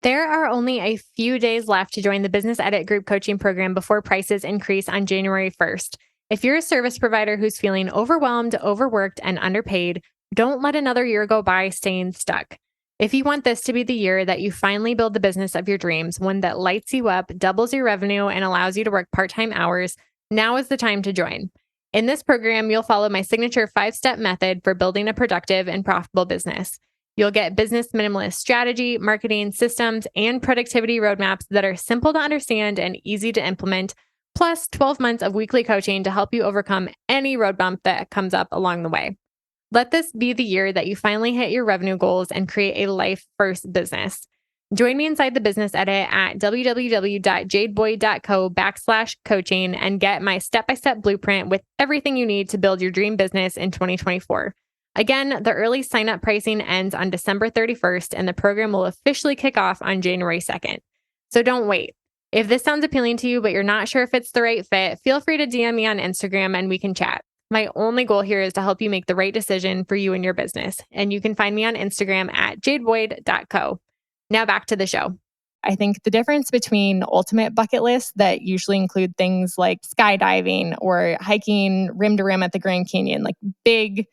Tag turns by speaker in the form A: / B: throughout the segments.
A: There are only a few days left to join the Business Edit Group coaching program before prices increase on January 1st. If you're a service provider who's feeling overwhelmed, overworked, and underpaid, don't let another year go by staying stuck. If you want this to be the year that you finally build the business of your dreams, one that lights you up, doubles your revenue, and allows you to work part-time hours, now is the time to join. In this program, you'll follow my signature 5-step method for building a productive and profitable business. You'll get business minimalist strategy, marketing systems, and productivity roadmaps that are simple to understand and easy to implement, plus 12 months of weekly coaching to help you overcome any road bump that comes up along the way. Let this be the year that you finally hit your revenue goals and create a life first business. Join me inside the Business Edit at www.jadeboyd.co/coaching and get my step-by-step blueprint with everything you need to build your dream business in 2024. Again, the early sign-up pricing ends on December 31st, and the program will officially kick off on January 2nd. So don't wait. If this sounds appealing to you, but you're not sure if it's the right fit, feel free to DM me on Instagram and we can chat. My only goal here is to help you make the right decision for you and your business. And you can find me on Instagram at jadeboyd.co. Now back to the show. I think the difference between ultimate bucket lists that usually include things like skydiving or hiking rim to rim at the Grand Canyon, like big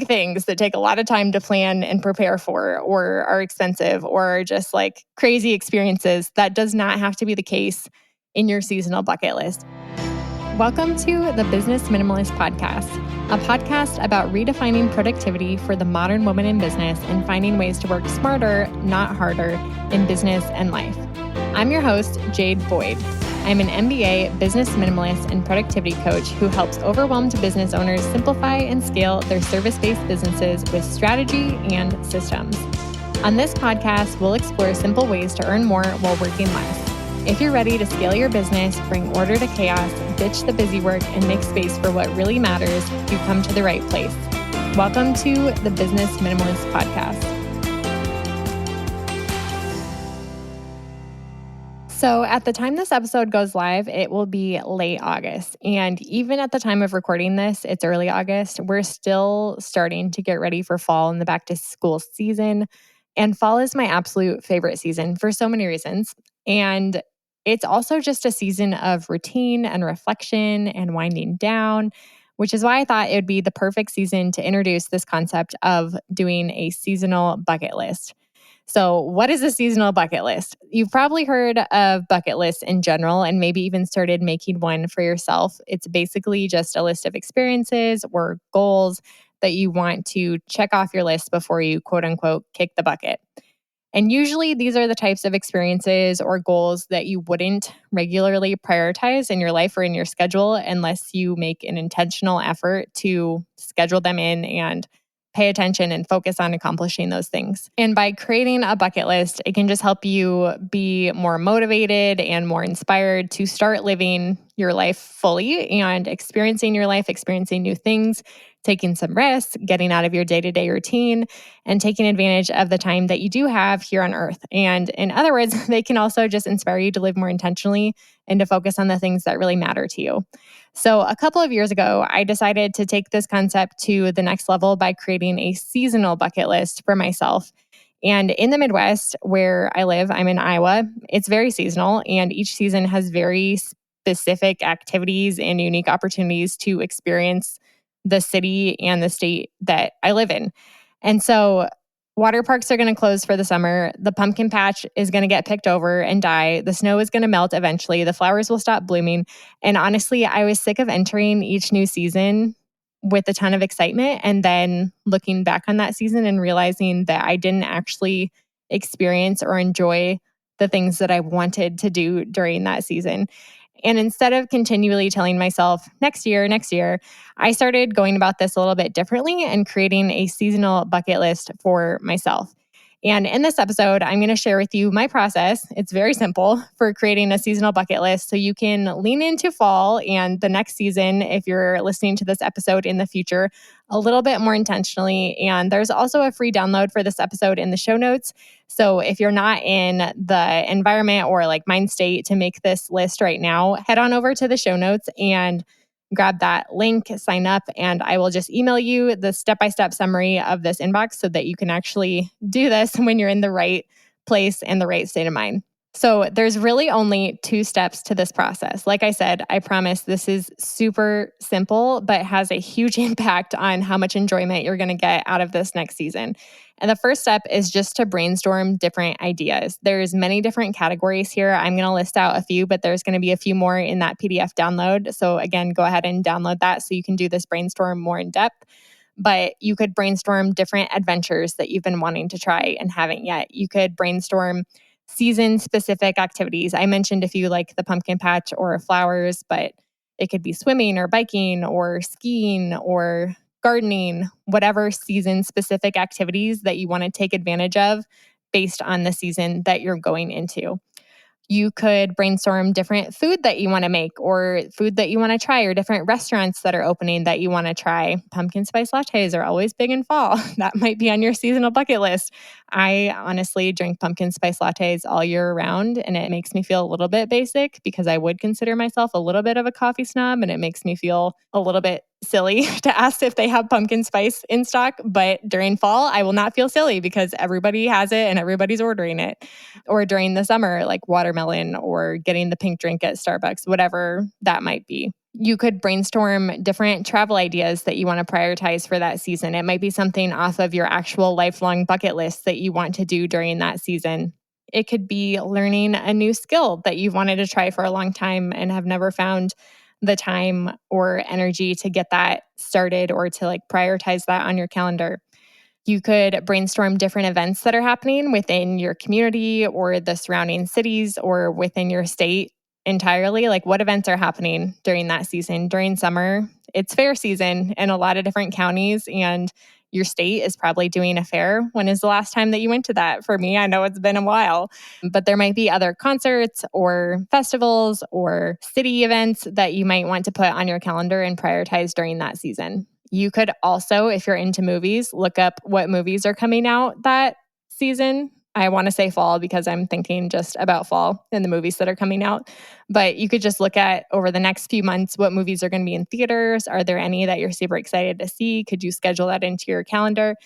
A: things that take a lot of time to plan and prepare for, or are expensive, or just like crazy experiences, that does not have to be the case in your seasonal bucket list. Welcome to the Business Minimalist Podcast, a podcast about redefining productivity for the modern woman in business and finding ways to work smarter, not harder, in business and life. I'm your host, Jade Boyd. I'm an MBA business minimalist and productivity coach who helps overwhelmed business owners simplify and scale their service-based businesses with strategy and systems. On this podcast, we'll explore simple ways to earn more while working less. If you're ready to scale your business, bring order to chaos, ditch the busy work, and make space for what really matters, you come to the right place. Welcome to the Business Minimalist Podcast. So at the time this episode goes live, it will be late August. And even at the time of recording this, it's early August. We're still starting to get ready for fall and the back to school season. And fall is my absolute favorite season for so many reasons. And it's also just a season of routine and reflection and winding down, which is why I thought it would be the perfect season to introduce this concept of doing a seasonal bucket list. So what is a seasonal bucket list? You've probably heard of bucket lists in general and maybe even started making one for yourself. It's basically just a list of experiences or goals that you want to check off your list before you quote unquote kick the bucket. And usually these are the types of experiences or goals that you wouldn't regularly prioritize in your life or in your schedule unless you make an intentional effort to schedule them in and pay attention and focus on accomplishing those things. And by creating a bucket list, it can just help you be more motivated and more inspired to start living your life fully and experiencing your life, experiencing new things, taking some rest, getting out of your day-to-day routine, and taking advantage of the time that you do have here on Earth. And in other words, they can also just inspire you to live more intentionally and to focus on the things that really matter to you. So a couple of years ago, I decided to take this concept to the next level by creating a seasonal bucket list for myself. And in the Midwest, where I live, I'm in Iowa, it's very seasonal, and each season has very specific activities and unique opportunities to experience the city and the state that I live in. And so water parks are going to close for the summer. The pumpkin patch is going to get picked over and die. The snow is going to melt eventually. The flowers will stop blooming. And honestly, I was sick of entering each new season with a ton of excitement and then looking back on that season and realizing that I didn't actually experience or enjoy the things that I wanted to do during that season. And instead of continually telling myself, next year, I started going about this a little bit differently and creating a seasonal bucket list for myself. And in this episode, I'm going to share with you my process. It's very simple for creating a seasonal bucket list so you can lean into fall and the next season, if you're listening to this episode in the future, a little bit more intentionally. And there's also a free download for this episode in the show notes. So if you're not in the environment or like mind state to make this list right now, head on over to the show notes and grab that link, sign up, and I will just email you the step-by-step summary of this inbox so that you can actually do this when you're in the right place, and the right state of mind. So there's really only 2 steps to this process. Like I said, I promise this is super simple, but has a huge impact on how much enjoyment you're going to get out of this next season. And the first step is just to brainstorm different ideas. There's many different categories here. I'm going to list out a few, but there's going to be a few more in that PDF download. So again, go ahead and download that so you can do this brainstorm more in depth. But you could brainstorm different adventures that you've been wanting to try and haven't yet. You could brainstorm season specific activities. I mentioned a few like the pumpkin patch or flowers, but it could be swimming or biking or skiing or gardening, whatever season specific activities that you want to take advantage of based on the season that you're going into. You could brainstorm different food that you want to make or food that you want to try or different restaurants that are opening that you want to try. Pumpkin spice lattes are always big in fall. That might be on your seasonal bucket list. I honestly drink pumpkin spice lattes all year round, and it makes me feel a little bit basic because I would consider myself a little bit of a coffee snob, and it makes me feel a little bit silly to ask if they have pumpkin spice in stock. But during fall, I will not feel silly because everybody has it and everybody's ordering it. Or during the summer, like watermelon or getting the pink drink at Starbucks, whatever that might be. You could brainstorm different travel ideas that you want to prioritize for that season. It might be something off of your actual lifelong bucket list that you want to do during that season. It could be learning a new skill that you've wanted to try for a long time and have never found the time or energy to get that started or to like prioritize that on your calendar. You could brainstorm different events that are happening within your community or the surrounding cities or within your state entirely. Like what events are happening during that season. During summer, it's fair season in a lot of different counties, and your state is probably doing a fair. When is the last time that you went to that? For me, I know it's been a while, but there might be other concerts or festivals or city events that you might want to put on your calendar and prioritize during that season. You could also, if you're into movies, look up what movies are coming out that season. I want to say fall because I'm thinking just about fall and the movies that are coming out. But you could just look at over the next few months what movies are going to be in theaters. Are there any that you're super excited to see? Could you schedule that into your calendar?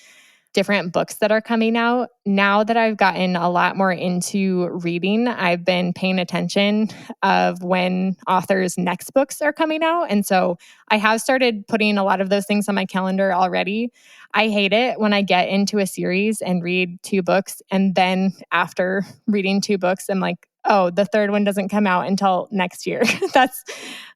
A: Different books that are coming out. Now that I've gotten a lot more into reading, I've been paying attention of when authors' next books are coming out. And so I have started putting a lot of those things on my calendar already. I hate it when I get into a series and read 2 books, and then after reading 2 books, I'm like, oh, the third one doesn't come out until next year. That's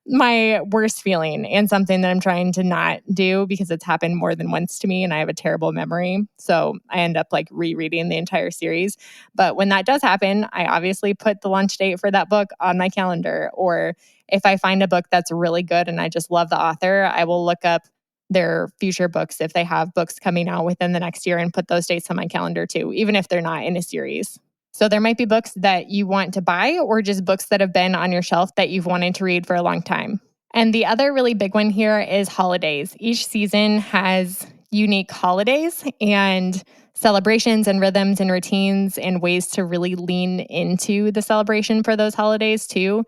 A: my worst feeling and something that I'm trying to not do because it's happened more than once to me and I have a terrible memory. So I end up like rereading the entire series. But when that does happen, I obviously put the launch date for that book on my calendar. Or if I find a book that's really good and I just love the author, I will look up their future books if they have books coming out within the next year and put those dates on my calendar too, even if they're not in a series. So there might be books that you want to buy or just books that have been on your shelf that you've wanted to read for a long time. And the other really big one here is holidays. Each season has unique holidays and celebrations and rhythms and routines and ways to really lean into the celebration for those holidays too.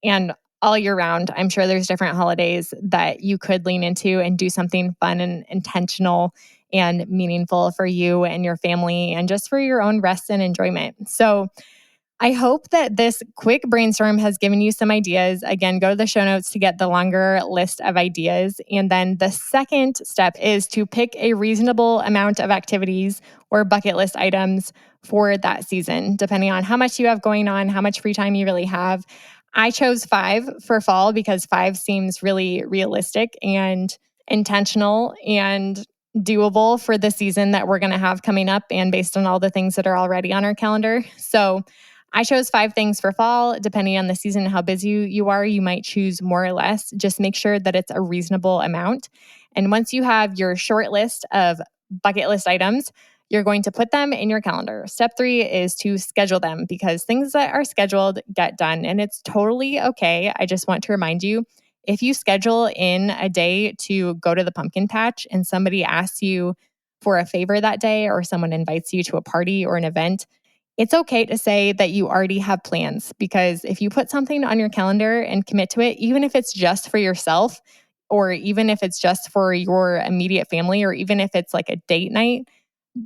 A: And all year round, I'm sure there's different holidays that you could lean into and do something fun and intentional and meaningful for you and your family and just for your own rest and enjoyment. So I hope that this quick brainstorm has given you some ideas. Again, go to the show notes to get the longer list of ideas. And then the second step is to pick a reasonable amount of activities or bucket list items for that season, depending on how much you have going on, how much free time you really have. I chose 5 for fall because 5 seems really realistic and intentional and doable for the season that we're going to have coming up and based on all the things that are already on our calendar. So I chose 5 things for fall. Depending on the season and how busy you are, you might choose more or less. Just make sure that it's a reasonable amount. And once you have your short list of bucket list items, you're going to put them in your calendar. Step 3 is to schedule them because things that are scheduled get done and it's totally okay. I just want to remind you, if you schedule in a day to go to the pumpkin patch and somebody asks you for a favor that day or someone invites you to a party or an event, it's okay to say that you already have plans because if you put something on your calendar and commit to it, even if it's just for yourself or even if it's just for your immediate family or even if it's like a date night,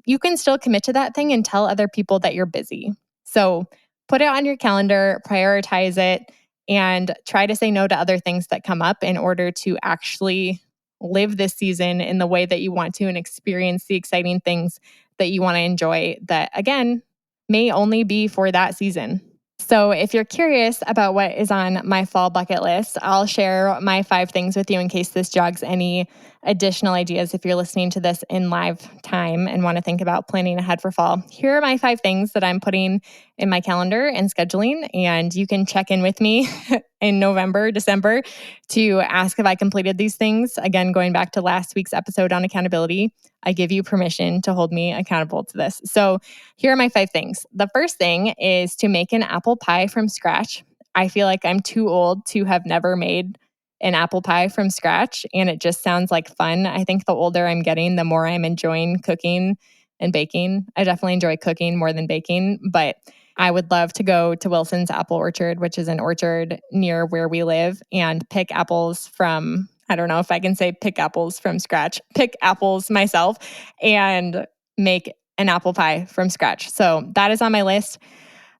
A: you can still commit to that thing and tell other people that you're busy. So put it on your calendar, prioritize it, and try to say no to other things that come up in order to actually live this season in the way that you want to and experience the exciting things that you want to enjoy that, again, may only be for that season. So if you're curious about what is on my fall bucket list, I'll share my 5 things with you in case this jogs any additional ideas if you're listening to this in live time and want to think about planning ahead for fall. Here are my 5 things that I'm putting in my calendar and scheduling, and you can check in with me in November, December to ask if I completed these things. Again, going back to last week's episode on accountability, I give you permission to hold me accountable to this. So here are my 5 things. The first thing is to make an apple pie from scratch. I feel like I'm too old to have never made an apple pie from scratch, and it just sounds like fun. I think the older I'm getting, the more I'm enjoying cooking and baking. I definitely enjoy cooking more than baking, but I would love to go to Wilson's Apple Orchard, which is an orchard near where we live, and pick apples from, I don't know if I can say pick apples from scratch, pick apples myself and make an apple pie from scratch. So that is on my list.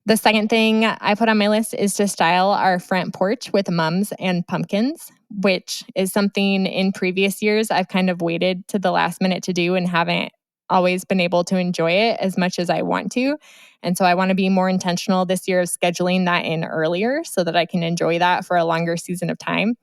A: The second thing I put on my list is to style our front porch with mums and pumpkins, which is something in previous years I've kind of waited to the last minute to do and haven't always been able to enjoy it as much as I want to. And so I want to be more intentional this year of scheduling that in earlier so that I can enjoy that for a longer season of time.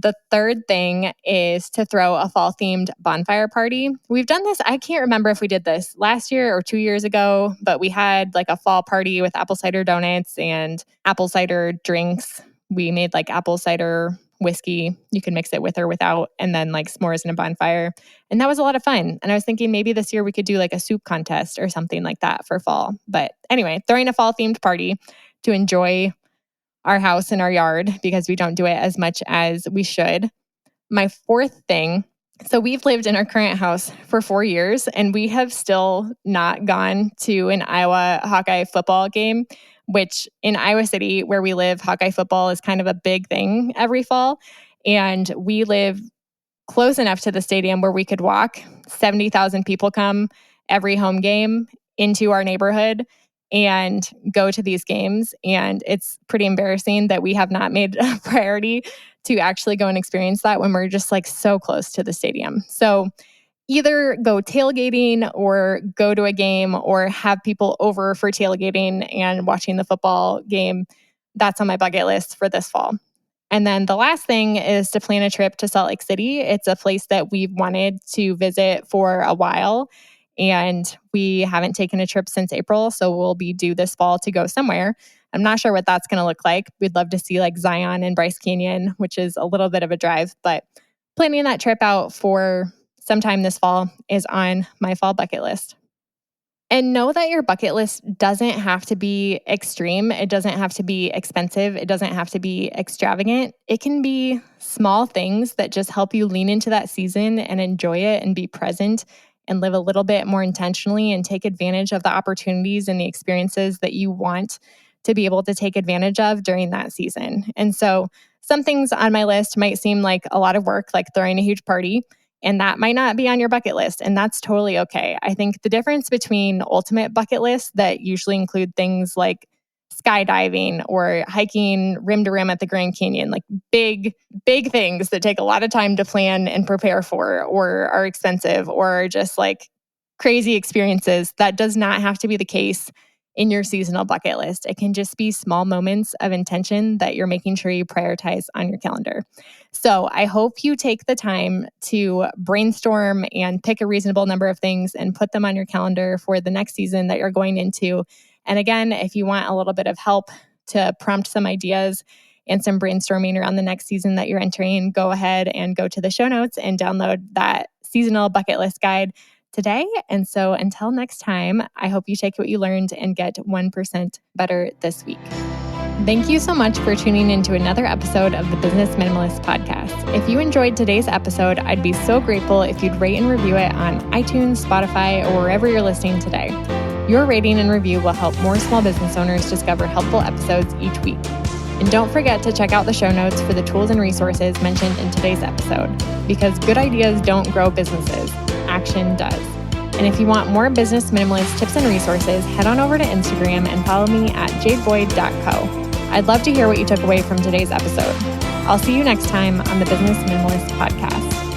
A: The third thing is to throw a fall-themed bonfire party. We've done this, I can't remember if we did this last year or 2 years ago, but we had like a fall party with apple cider donuts and apple cider drinks. We made like apple cider whiskey. You can mix it with or without, and then like s'mores and a bonfire. And that was a lot of fun. And I was thinking maybe this year we could do like a soup contest or something like that for fall. But anyway, throwing a fall-themed party to enjoy our house and our yard because we don't do it as much as we should. My fourth thing, so we've lived in our current house for 4 years and we have still not gone to an Iowa Hawkeye football game, which in Iowa City where we live, Hawkeye football is kind of a big thing every fall. And we live close enough to the stadium where we could walk. 70,000 people come every home game into our neighborhood and go to these games. And it's pretty embarrassing that we have not made a priority to actually go and experience that when we're just like so close to the stadium. So either go tailgating or go to a game or have people over for tailgating and watching the football game. That's on my bucket list for this fall. And then the last thing is to plan a trip to Salt Lake City. It's a place that we've wanted to visit for a while, and we haven't taken a trip since April, so we'll be due this fall to go somewhere. I'm not sure what that's going to look like. We'd love to see like Zion and Bryce Canyon, which is a little bit of a drive, but planning that trip out for sometime this fall is on my fall bucket list. And know that your bucket list doesn't have to be extreme. It doesn't have to be expensive. It doesn't have to be extravagant. It can be small things that just help you lean into that season and enjoy it and be present and live a little bit more intentionally and take advantage of the opportunities and the experiences that you want to be able to take advantage of during that season. And so some things on my list might seem like a lot of work, like throwing a huge party. And that might not be on your bucket list, and that's totally okay. I think the difference between ultimate bucket lists that usually include things like skydiving or hiking rim to rim at the Grand Canyon, like big things that take a lot of time to plan and prepare for, or are expensive, or are just like crazy experiences. That does not have to be the case in your seasonal bucket list. It can just be small moments of intention that you're making sure you prioritize on your calendar. So I hope you take the time to brainstorm and pick a reasonable number of things and put them on your calendar for the next season that you're going into. And again, if you want a little bit of help to prompt some ideas and some brainstorming around the next season that you're entering, go ahead and go to the show notes and download that seasonal bucket list guide today. And so until next time, I hope you take what you learned and get 1% better this week. Thank you so much for tuning into another episode of the Business Minimalist Podcast. If you enjoyed today's episode, I'd be so grateful if you'd rate and review it on iTunes, Spotify, or wherever you're listening today. Your rating and review will help more small business owners discover helpful episodes each week. And don't forget to check out the show notes for the tools and resources mentioned in today's episode, because good ideas don't grow businesses. Action does. And if you want more business minimalist tips and resources, head on over to Instagram and follow me at jadeboyd.co. I'd love to hear what you took away from today's episode. I'll see you next time on the Business Minimalist Podcast.